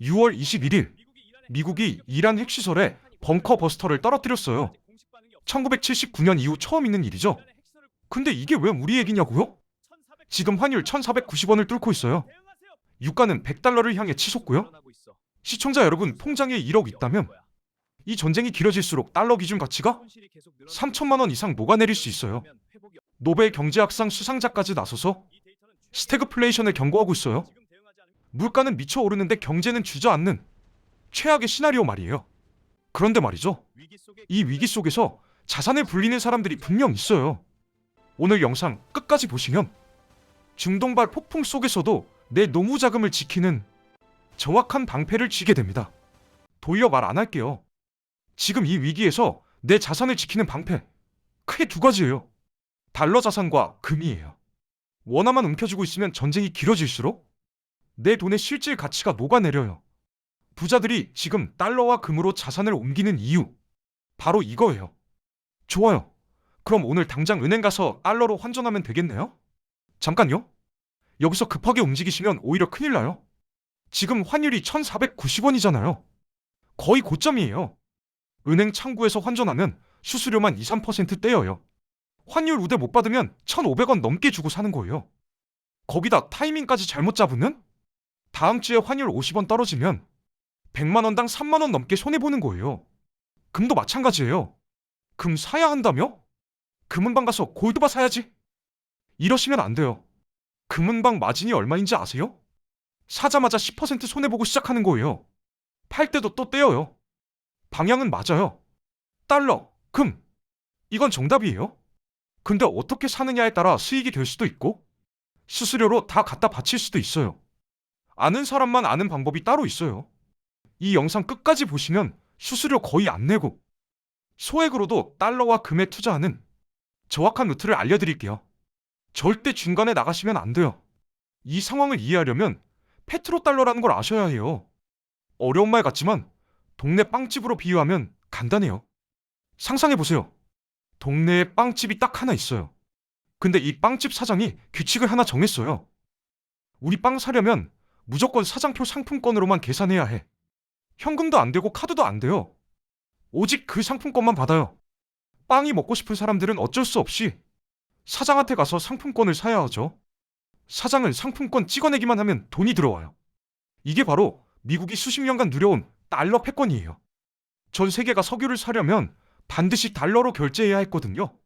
6월 21일, 미국이 이란 핵시설에 벙커 버스터를 떨어뜨렸어요. 1979년 이후 처음 있는 일이죠. 근데 이게 왜 우리 얘기냐고요? 지금 환율 1,490원을 뚫고 있어요. 유가는 100달러를 향해 치솟고요. 시청자 여러분, 통장에 1억 있다면 이 전쟁이 길어질수록 달러 기준 가치가 3천만 원 이상 녹아내릴 수 있어요. 노벨 경제학상 수상자까지 나서서 스태그플레이션을 경고하고 있어요. 물가는 미쳐 오르는데 경제는 주저앉는 최악의 시나리오 말이에요. 그런데 말이죠. 이 위기 속에서 자산을 불리는 사람들이 분명 있어요. 오늘 영상 끝까지 보시면 중동발 폭풍 속에서도 내 노무 자금을 지키는 정확한 방패를 쥐게 됩니다. 돌려 말 안 할게요. 지금 이 위기에서 내 자산을 지키는 방패, 크게 두 가지예요. 달러 자산과 금이에요. 원화만 움켜쥐고 있으면 전쟁이 길어질수록 내 돈의 실질 가치가 녹아내려요. 부자들이 지금 달러와 금으로 자산을 옮기는 이유, 바로 이거예요. 좋아요. 그럼 오늘 당장 은행 가서 달러로 환전하면 되겠네요? 잠깐요. 여기서 급하게 움직이시면 오히려 큰일 나요. 지금 환율이 1,490원이잖아요. 거의 고점이에요. 은행 창구에서 환전하면 수수료만 2~3% 떼어요. 환율 우대 못 받으면 1,500원 넘게 주고 사는 거예요. 거기다 타이밍까지 잘못 잡으면 다음 주에 환율 50원 떨어지면 100만 원당 3만 원 넘게 손해보는 거예요. 금도 마찬가지예요. 금 사야 한다며? 금은방 가서 골드바 사야지. 이러시면 안 돼요. 금은방 마진이 얼마인지 아세요? 사자마자 10% 손해보고 시작하는 거예요. 팔 때도 또 떼어요. 방향은 맞아요. 달러, 금. 이건 정답이에요. 근데 어떻게 사느냐에 따라 수익이 될 수도 있고 수수료로 다 갖다 바칠 수도 있어요. 아는 사람만 아는 방법이 따로 있어요. 이 영상 끝까지 보시면 수수료 거의 안 내고 소액으로도 달러와 금에 투자하는 정확한 루트를 알려드릴게요. 절대 중간에 나가시면 안 돼요. 이 상황을 이해하려면 페트로달러라는 걸 아셔야 해요. 어려운 말 같지만 동네 빵집으로 비유하면 간단해요. 상상해보세요. 동네에 빵집이 딱 하나 있어요. 근데 이 빵집 사장이 규칙을 하나 정했어요. 우리 빵 사려면 무조건 사장표 상품권으로만 계산해야 해. 현금도 안 되고 카드도 안 돼요. 오직 그 상품권만 받아요. 빵이 먹고 싶은 사람들은 어쩔 수 없이 사장한테 가서 상품권을 사야 하죠. 사장은 상품권 찍어내기만 하면 돈이 들어와요. 이게 바로 미국이 수십 년간 누려온 달러 패권이에요. 전 세계가 석유를 사려면 반드시 달러로 결제해야 했거든요.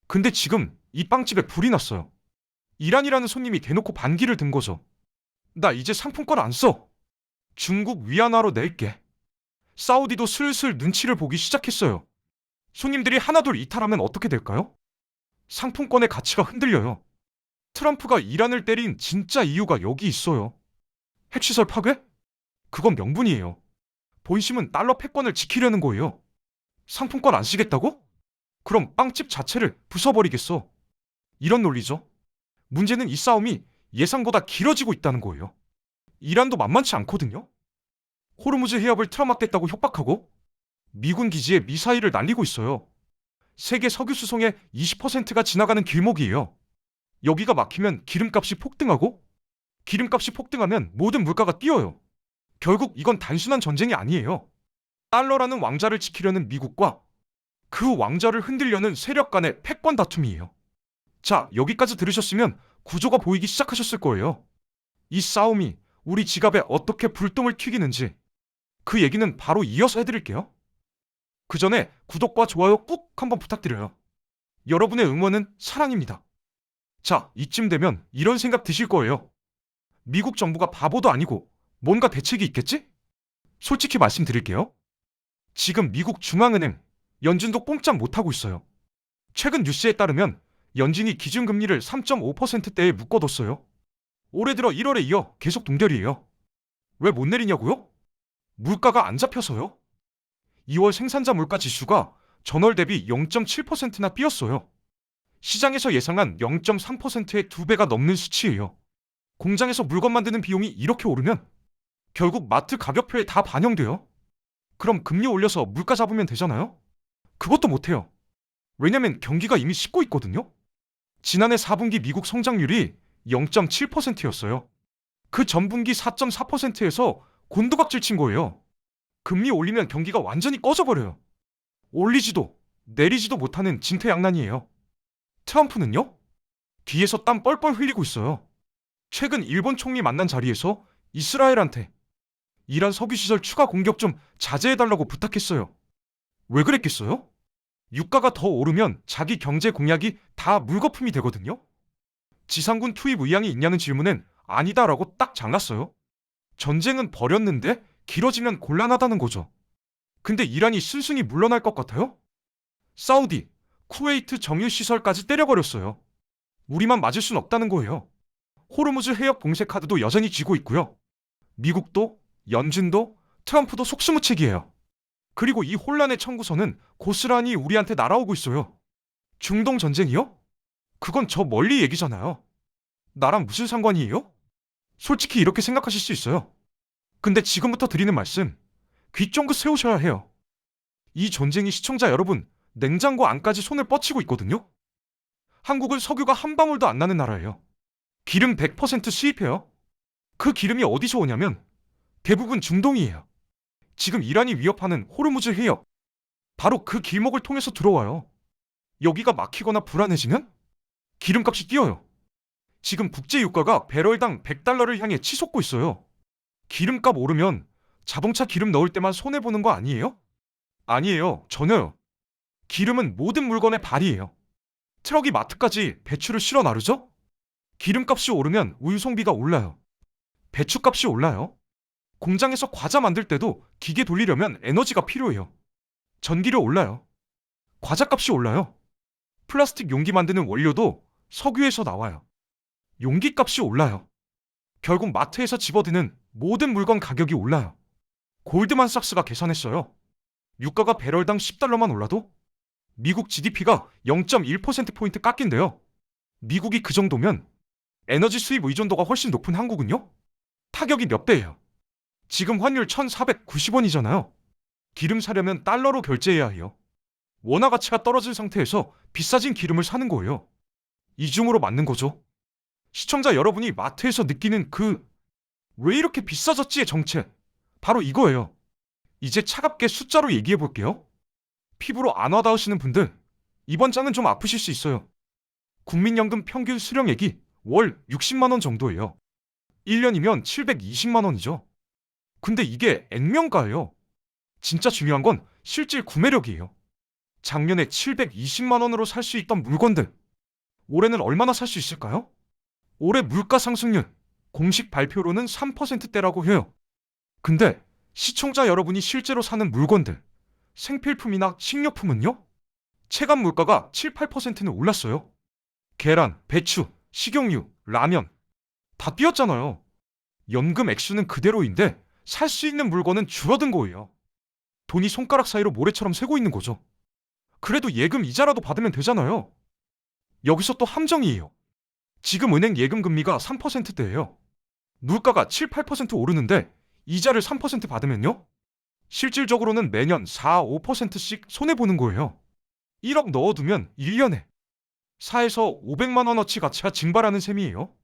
근데 지금 이 빵집에 불이 났어요. 이란이라는 손님이 대놓고 반기를 든 거죠. 나 이제 상품권 안 써. 중국 위안화로 낼게. 사우디도 슬슬 눈치를 보기 시작했어요. 손님들이 하나둘 이탈하면 어떻게 될까요? 상품권의 가치가 흔들려요. 트럼프가 이란을 때린 진짜 이유가 여기 있어요. 핵시설 파괴? 그건 명분이에요. 본심은 달러 패권을 지키려는 거예요. 상품권 안 쓰겠다고? 그럼 빵집 자체를 부숴버리겠어. 이런 논리죠. 문제는 이 싸움이 예상보다 길어지고 있다는 거예요. 이란도 만만치 않거든요. 호르무즈 해협을 틀어막겠다고 협박하고 미군 기지에 미사일을 날리고 있어요. 세계 석유 수송의 20%가 지나가는 길목이에요. 여기가 막히면 기름값이 폭등하고 기름값이 폭등하면 모든 물가가 뛰어요. 결국 이건 단순한 전쟁이 아니에요. 달러라는 왕자를 지키려는 미국과 그 왕자를 흔들려는 세력 간의 패권 다툼이에요. 자, 여기까지 들으셨으면 구조가 보이기 시작하셨을 거예요. 이 싸움이 우리 지갑에 어떻게 불똥을 튀기는지 그 얘기는 바로 이어서 해드릴게요. 그 전에 구독과 좋아요 꾹 한번 부탁드려요. 여러분의 응원은 사랑입니다. 자, 이쯤 되면 이런 생각 드실 거예요. 미국 정부가 바보도 아니고 뭔가 대책이 있겠지? 솔직히 말씀드릴게요. 지금 미국 중앙은행, 연준도 꼼짝 못하고 있어요. 최근 뉴스에 따르면 연준이 기준금리를 3.5%대에 묶어뒀어요. 올해 들어 1월에 이어 계속 동결이에요. 왜 못 내리냐고요? 물가가 안 잡혀서요. 2월 생산자 물가 지수가 전월 대비 0.7%나 뛰었어요. 시장에서 예상한 0.3%의 2배가 넘는 수치예요. 공장에서 물건 만드는 비용이 이렇게 오르면 결국 마트 가격표에 다 반영돼요. 그럼 금리 올려서 물가 잡으면 되잖아요? 그것도 못해요. 왜냐면 경기가 이미 식고 있거든요. 지난해 4분기 미국 성장률이 0.7%였어요. 그 전분기 4.4%에서 곤두박질 친 거예요. 금리 올리면 경기가 완전히 꺼져버려요. 올리지도 내리지도 못하는 진퇴양난이에요. 트럼프는요? 뒤에서 땀 뻘뻘 흘리고 있어요. 최근 일본 총리 만난 자리에서 이스라엘한테 이란 석유시설 추가 공격 좀 자제해달라고 부탁했어요. 왜 그랬겠어요? 유가가 더 오르면 자기 경제 공약이 다 물거품이 되거든요. 지상군 투입 의향이 있냐는 질문엔 아니다라고 딱 잘랐어요. 전쟁은 벌였는데 길어지면 곤란하다는 거죠. 근데 이란이 순순히 물러날 것 같아요? 사우디, 쿠웨이트 정유시설까지 때려버렸어요. 우리만 맞을 순 없다는 거예요. 호르무즈 해역 봉쇄 카드도 여전히 쥐고 있고요. 미국도, 연준도, 트럼프도 속수무책이에요. 그리고 이 혼란의 청구서는 고스란히 우리한테 날아오고 있어요. 중동 전쟁이요? 그건 저 멀리 얘기잖아요. 나랑 무슨 상관이에요? 솔직히 이렇게 생각하실 수 있어요. 근데 지금부터 드리는 말씀, 귀 쫑긋 세우셔야 해요. 이 전쟁이 시청자 여러분, 냉장고 안까지 손을 뻗치고 있거든요. 한국은 석유가 한 방울도 안 나는 나라예요. 기름 100% 수입해요. 그 기름이 어디서 오냐면 대부분 중동이에요. 지금 이란이 위협하는 호르무즈 해역, 바로 그 길목을 통해서 들어와요. 여기가 막히거나 불안해지면 기름값이 뛰어요. 지금 국제 유가가 배럴당 100달러를 향해 치솟고 있어요. 기름값 오르면 자동차 기름 넣을 때만 손해보는 거 아니에요? 아니에요. 전혀요. 기름은 모든 물건의 발이에요. 트럭이 마트까지 배추를 실어 나르죠? 기름값이 오르면 운송비가 올라요. 배추값이 올라요. 공장에서 과자 만들 때도 기계 돌리려면 에너지가 필요해요. 전기료 올라요. 과자값이 올라요. 플라스틱 용기 만드는 원료도 석유에서 나와요. 용기값이 올라요. 결국 마트에서 집어드는 모든 물건 가격이 올라요. 골드만삭스가 계산했어요. 유가가 배럴당 10달러만 올라도 미국 GDP가 0.1%포인트 깎인대요. 미국이 그 정도면 에너지 수입 의존도가 훨씬 높은 한국은요? 타격이 몇 배예요? 지금 환율 1,490원이잖아요. 기름 사려면 달러로 결제해야 해요. 원화 가치가 떨어진 상태에서 비싸진 기름을 사는 거예요. 이중으로 맞는 거죠. 시청자 여러분이 마트에서 느끼는 왜 이렇게 비싸졌지의 정체, 바로 이거예요. 이제 차갑게 숫자로 얘기해 볼게요. 피부로 안 와닿으시는 분들, 이번 장은 좀 아프실 수 있어요. 국민연금 평균 수령액이 월 60만 원 정도예요. 1년이면 720만 원이죠. 근데 이게 액면가예요. 진짜 중요한 건 실질 구매력이에요. 작년에 720만 원으로 살 수 있던 물건들, 올해는 얼마나 살 수 있을까요? 올해 물가 상승률, 공식 발표로는 3%대라고 해요. 근데 시청자 여러분이 실제로 사는 물건들, 생필품이나 식료품은요? 체감 물가가 7, 8%는 올랐어요. 계란, 배추, 식용유, 라면 다 뛰었잖아요. 연금 액수는 그대로인데 살 수 있는 물건은 줄어든 거예요. 돈이 손가락 사이로 모래처럼 새고 있는 거죠. 그래도 예금 이자라도 받으면 되잖아요. 여기서 또 함정이에요. 지금 은행 예금 금리가 3%대예요. 물가가 7, 8% 오르는데 이자를 3% 받으면요? 실질적으로는 매년 4, 5%씩 손해보는 거예요. 1억 넣어두면 1년에 4에서 500만 원어치 가치가 증발하는 셈이에요.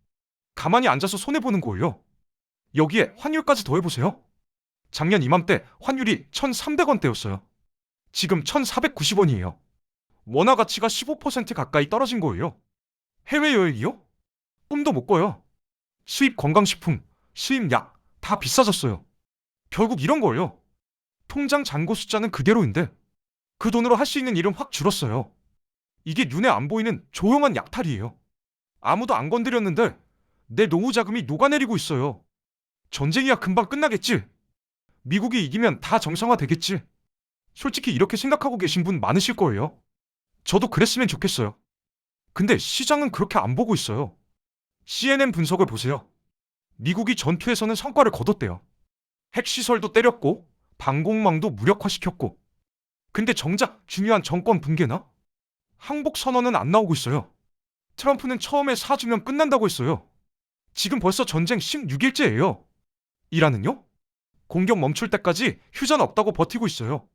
가만히 앉아서 손해보는 거예요. 여기에 환율까지 더해보세요. 작년 이맘때 환율이 1,300원대였어요. 지금 1,490원이에요. 원화 가치가 15% 가까이 떨어진 거예요. 해외여행이요? 꿈도 못 꿔요. 수입 건강식품, 수입 약 다 비싸졌어요. 결국 이런 거예요. 통장 잔고 숫자는 그대로인데 그 돈으로 할 수 있는 일은 확 줄었어요. 이게 눈에 안 보이는 조용한 약탈이에요. 아무도 안 건드렸는데 내 노후 자금이 녹아내리고 있어요. 전쟁이야 금방 끝나겠지. 미국이 이기면 다 정상화되겠지. 솔직히 이렇게 생각하고 계신 분 많으실 거예요. 저도 그랬으면 좋겠어요. 근데 시장은 그렇게 안 보고 있어요. CNN 분석을 보세요. 미국이 전투에서는 성과를 거뒀대요. 핵시설도 때렸고 방공망도 무력화시켰고. 근데 정작 중요한 정권 붕괴나 항복 선언은 안 나오고 있어요. 트럼프는 처음에 4주면 끝난다고 했어요. 지금 벌써 전쟁 16일째예요. 이란은요? 공격 멈출 때까지 휴전 없다고 버티고 있어요.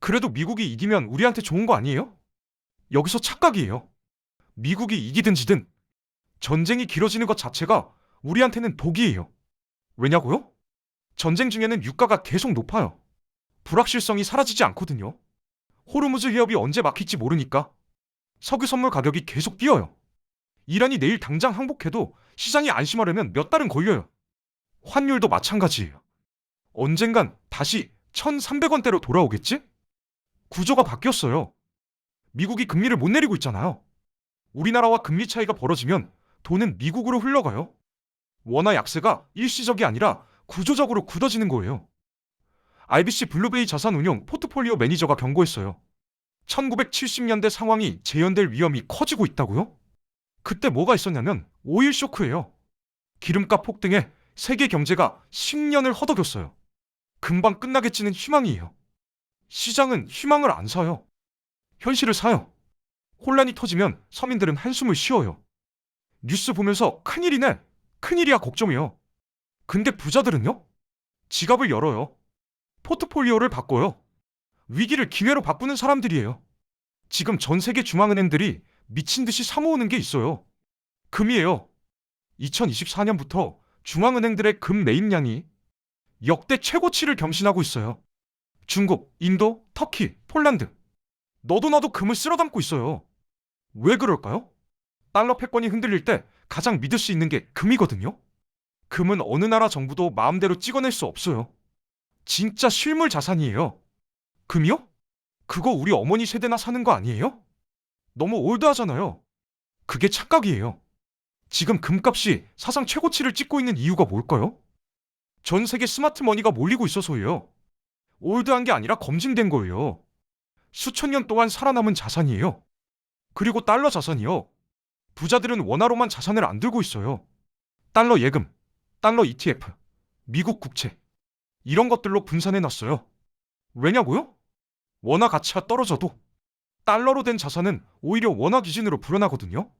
그래도 미국이 이기면 우리한테 좋은 거 아니에요? 여기서 착각이에요. 미국이 이기든 지든 전쟁이 길어지는 것 자체가 우리한테는 독이에요. 왜냐고요? 전쟁 중에는 유가가 계속 높아요. 불확실성이 사라지지 않거든요. 호르무즈 해협이 언제 막힐지 모르니까 석유 선물 가격이 계속 뛰어요. 이란이 내일 당장 항복해도 시장이 안심하려면 몇 달은 걸려요. 환율도 마찬가지예요. 언젠간 다시 1,300원대로 돌아오겠지? 구조가 바뀌었어요. 미국이 금리를 못 내리고 있잖아요. 우리나라와 금리 차이가 벌어지면 돈은 미국으로 흘러가요. 원화 약세가 일시적이 아니라 구조적으로 굳어지는 거예요. IBC 블루베이 자산운용 포트폴리오 매니저가 경고했어요. 1970년대 상황이 재현될 위험이 커지고 있다고요? 그때 뭐가 있었냐면 오일 쇼크예요. 기름값 폭등에 세계 경제가 10년을 허덕였어요. 금방 끝나겠지는 희망이에요. 시장은 희망을 안 사요. 현실을 사요. 혼란이 터지면 서민들은 한숨을 쉬어요. 뉴스 보면서 큰일이네, 큰일이야 걱정이요. 근데 부자들은요? 지갑을 열어요. 포트폴리오를 바꿔요. 위기를 기회로 바꾸는 사람들이에요. 지금 전 세계 중앙은행들이 미친 듯이 사모으는 게 있어요. 금이에요. 2024년부터 중앙은행들의 금 매입량이 역대 최고치를 경신하고 있어요. 중국, 인도, 터키, 폴란드. 너도 나도 금을 쓸어 담고 있어요. 왜 그럴까요? 달러 패권이 흔들릴 때 가장 믿을 수 있는 게 금이거든요. 금은 어느 나라 정부도 마음대로 찍어낼 수 없어요. 진짜 실물 자산이에요. 금이요? 그거 우리 어머니 세대나 사는 거 아니에요? 너무 올드하잖아요. 그게 착각이에요. 지금 금값이 사상 최고치를 찍고 있는 이유가 뭘까요? 전 세계 스마트 머니가 몰리고 있어서예요. 올드한 게 아니라 검증된 거예요. 수천 년 동안 살아남은 자산이에요. 그리고 달러 자산이요. 부자들은 원화로만 자산을 안 들고 있어요. 달러 예금, 달러 ETF, 미국 국채 이런 것들로 분산해놨어요. 왜냐고요? 원화 가치가 떨어져도 달러로 된 자산은 오히려 원화 기준으로 불어나거든요.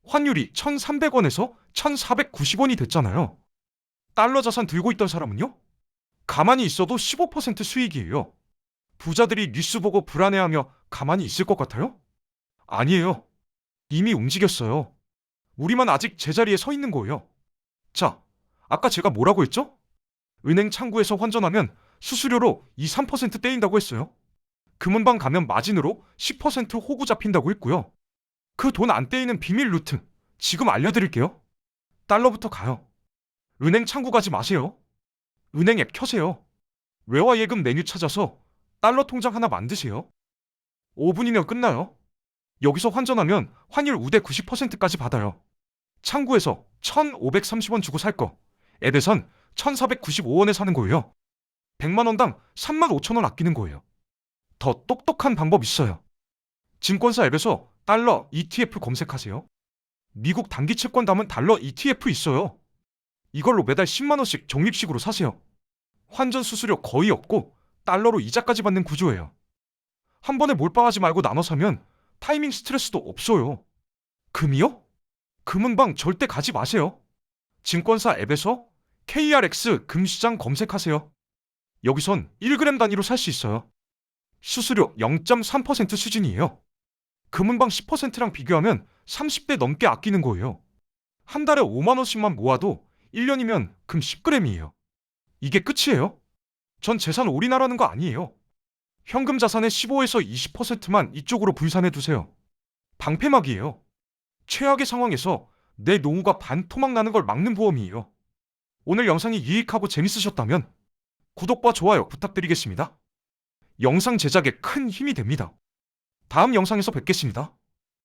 환율이 1,300원에서 1,490원이 됐잖아요. 달러 자산 들고 있던 사람은요? 가만히 있어도 15% 수익이에요. 부자들이 뉴스 보고 불안해하며 가만히 있을 것 같아요? 아니에요. 이미 움직였어요. 우리만 아직 제자리에 서 있는 거예요. 자, 아까 제가 뭐라고 했죠? 은행 창구에서 환전하면 수수료로 2, 3% 떼인다고 했어요. 금은방 가면 마진으로 10% 호구 잡힌다고 했고요. 그 돈 안 떼이는 비밀 루트 지금 알려드릴게요. 달러부터 가요. 은행 창구 가지 마세요. 은행 앱 켜세요. 외화 예금 메뉴 찾아서 달러 통장 하나 만드세요. 5분이면 끝나요. 여기서 환전하면 환율 우대 90%까지 받아요. 창구에서 1,530원 주고 살 거 앱에선 1,495원에 사는 거예요. 100만 원당 3만 5천 원 아끼는 거예요. 더 똑똑한 방법 있어요. 증권사 앱에서 달러 ETF 검색하세요. 미국 단기 채권 담은 달러 ETF 있어요. 이걸로 매달 10만 원씩 적립식으로 사세요. 환전 수수료 거의 없고 달러로 이자까지 받는 구조예요. 한 번에 몰빵하지 말고 나눠 사면 타이밍 스트레스도 없어요. 금이요? 금은방 절대 가지 마세요. 증권사 앱에서 KRX 금시장 검색하세요. 여기선 1g 단위로 살 수 있어요. 수수료 0.3% 수준이에요. 금은방 10%랑 비교하면 30대 넘게 아끼는 거예요. 한 달에 5만 원씩만 모아도 1년이면 금 10g이에요. 이게 끝이에요. 전 재산 올인하라는 거 아니에요. 현금 자산의 15에서 20%만 이쪽으로 분산해 두세요. 방패막이에요. 최악의 상황에서 내 노후가 반토막 나는 걸 막는 보험이에요. 오늘 영상이 유익하고 재밌으셨다면 구독과 좋아요 부탁드리겠습니다. 영상 제작에 큰 힘이 됩니다. 다음 영상에서 뵙겠습니다.